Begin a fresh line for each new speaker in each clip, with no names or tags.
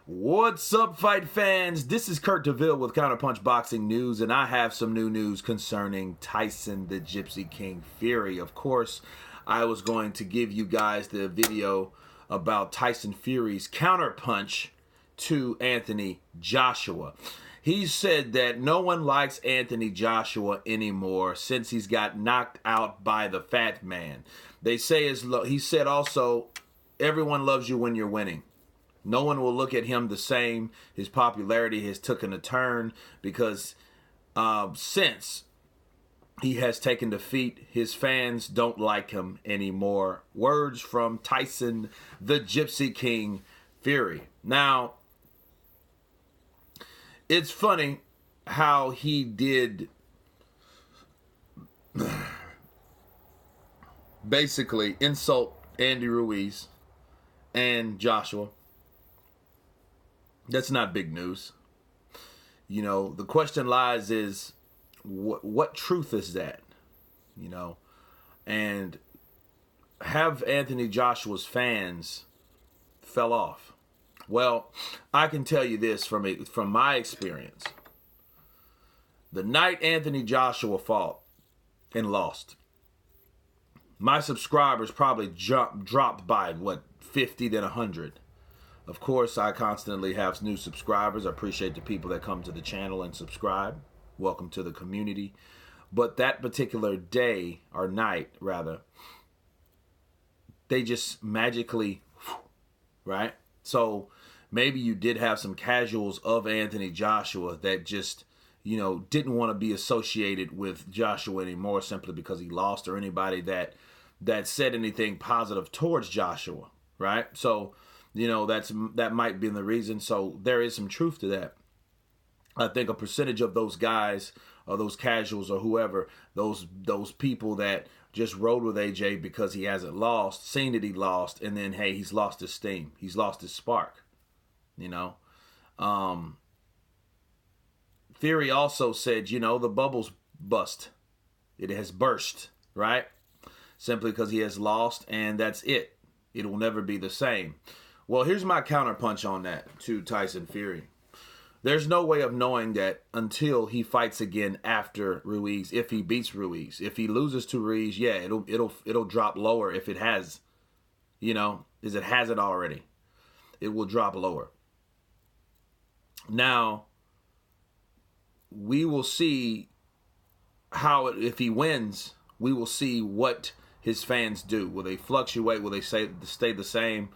What's up, fight fans? This is Kurt DeVille with Counterpunch Boxing News, and I have some new news concerning Tyson the Gypsy King Fury. Of course, I was going to give you guys the video about Tyson Fury's counterpunch to Anthony Joshua. He said that no one likes Anthony Joshua anymore since he's got knocked out by the fat man. He said also, everyone loves you when you're winning. No one will look at him the same. His popularity has taken a turn because since he has taken defeat, his fans don't like him anymore. Words from Tyson, the Gypsy King Fury. Now, it's funny how he did basically insult Andy Ruiz and Joshua. That's not big news. You know, the question lies is, what truth is that? You know, and have Anthony Joshua's fans fell off? Well, I can tell you this from my experience. The night Anthony Joshua fought and lost, my subscribers probably dropped by, 50 then 100. Of course, I constantly have new subscribers. I appreciate the people that come to the channel and subscribe. Welcome to the community. But that particular day, or night, rather, they just magically, right? So maybe you did have some casuals of Anthony Joshua that just, you know, didn't want to be associated with Joshua anymore simply because he lost, or anybody that said anything positive towards Joshua, right? So, you know, that might be the reason. So there is some truth to that. I think a percentage of those guys or those casuals or whoever, those people that just rode with AJ because he hasn't lost, seen that he lost, and then, hey, he's lost his steam. He's lost his spark, you know. Theory also said, you know, the bubble's bust. It has burst, right? Simply because he has lost, and that's it. It will never be the same. Well, here's my counterpunch on that to Tyson Fury. There's no way of knowing that until he fights again after Ruiz, if he beats Ruiz. If he loses to Ruiz, yeah, it'll drop lower if it has, you know, as it hasn't already. It will drop lower. Now, we will see if he wins, we will see what his fans do. Will they fluctuate? Will they stay the same?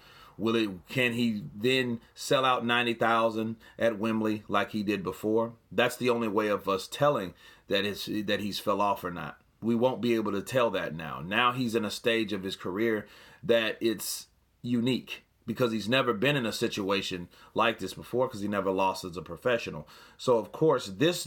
Can he then sell out 90,000 at Wembley like he did before? That's the only way of us telling that he's fell off or not. We won't be able to tell that now. Now he's in a stage of his career that it's unique because he's never been in a situation like this before because he never lost as a professional. So, of course, this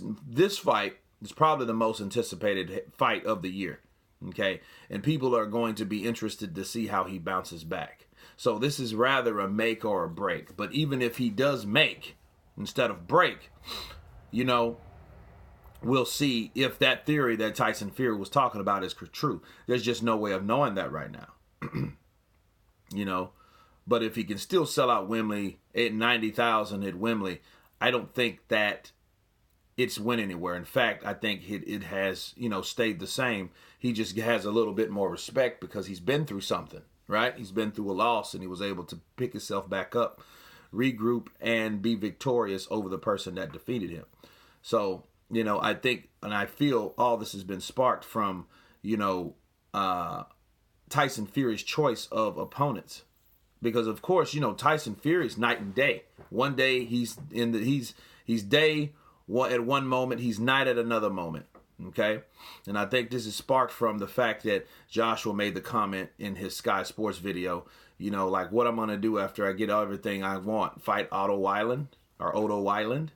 fight is probably the most anticipated fight of the year. Okay, and people are going to be interested to see how he bounces back. So this is rather a make or a break. But even if he does make instead of break, you know, we'll see if that theory that Tyson Fury was talking about is true. There's just no way of knowing that right now. You know, but if he can still sell out Wembley at 90,000 at Wembley, I don't think that it's went anywhere. In fact, I think it has, you know, stayed the same. He just has a little bit more respect because he's been through something, right? He's been through a loss and he was able to pick himself back up, regroup, and be victorious over the person that defeated him. So, you know, I think and I feel all this has been sparked from, you know, Tyson Fury's choice of opponents. Because, of course, you know, Tyson Fury's night and day. One day he's day at one moment, he's night at another moment, okay? And I think this is sparked from the fact that Joshua made the comment in his Sky Sports video, you know, like, what I'm going to do after I get everything I want, fight Otto Weiland,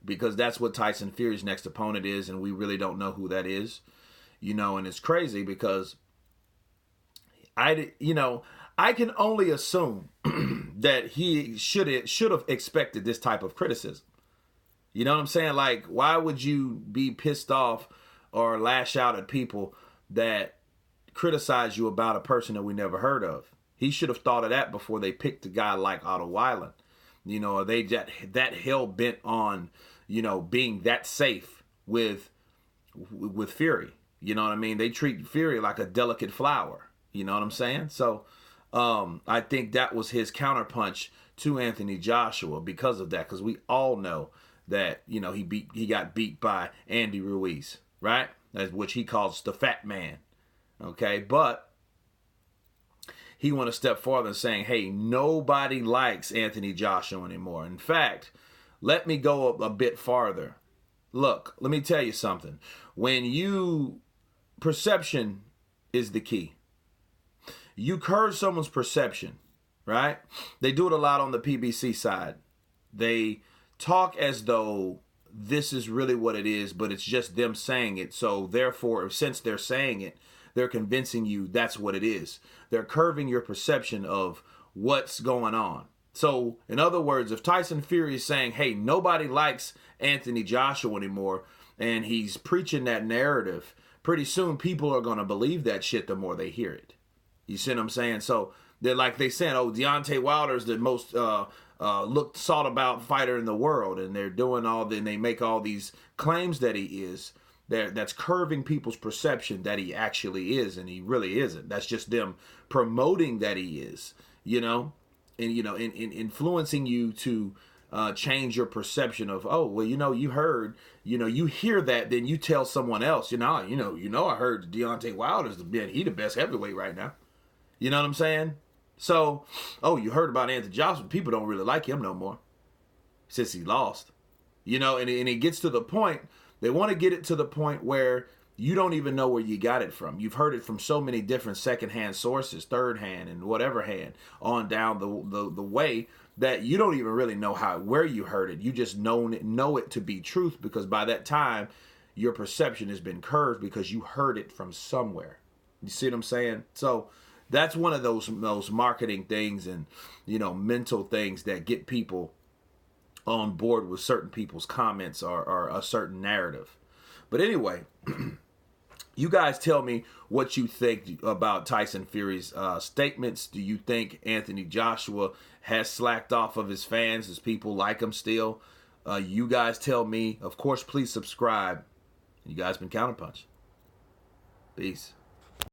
because that's what Tyson Fury's next opponent is, and we really don't know who that is, you know, and it's crazy because I can only assume that he should have expected this type of criticism. You know what I'm saying? Like, why would you be pissed off or lash out at people that criticize you about a person that we never heard of? He should have thought of that before they picked a guy like Otto Weiland. You know, are they that hell bent on, you know, being that safe with Fury? You know what I mean? They treat Fury like a delicate flower. You know what I'm saying? So I think that was his counterpunch to Anthony Joshua because of that. Because we all know that, you know, he got beat by Andy Ruiz, right? Which he calls the fat man. Okay, but he went a step farther, saying, hey, nobody likes Anthony Joshua anymore. In fact, let me go a bit farther. Look, let me tell you something. Perception is the key. You curve someone's perception, right? They do it a lot on the PBC side. They talk as though this is really what it is, but it's just them saying it. So therefore, since they're saying it, they're convincing you that's what it is. They're curving your perception of what's going on. So, in other words, if Tyson Fury is saying, hey, nobody likes Anthony Joshua anymore, and he's preaching that narrative, pretty soon people are going to believe that shit the more they hear it. You see what I'm saying? So, they saying, oh, Deontay Wilder's the most sought about fighter in the world, and they're doing and they make all these claims that he is. That's curving people's perception that he actually is, and he really isn't. That's just them promoting that he is, you know, and you know, in influencing you to change your perception of, oh, well, you know, you heard, you know, you hear that, then you tell someone else, I heard Deontay Wilder's he the best heavyweight right now. You know what I'm saying? So, oh, you heard about Anthony Joshua? People don't really like him no more since he lost, you know, and it gets to the point. They want to get it to the point where you don't even know where you got it from. You've heard it from so many different secondhand sources, third hand and whatever hand on down the way that you don't even really know where you heard it. You just know it to be truth, because by that time your perception has been curved because you heard it from somewhere. You see what I'm saying? So that's one of those marketing things and, you know, mental things that get people on board with certain people's comments or a certain narrative. But anyway, you guys tell me what you think about Tyson Fury's statements. Do you think Anthony Joshua has slacked off of his fans? Does people like him still? You guys tell me. Of course, please subscribe. You guys been Counterpunch. Peace.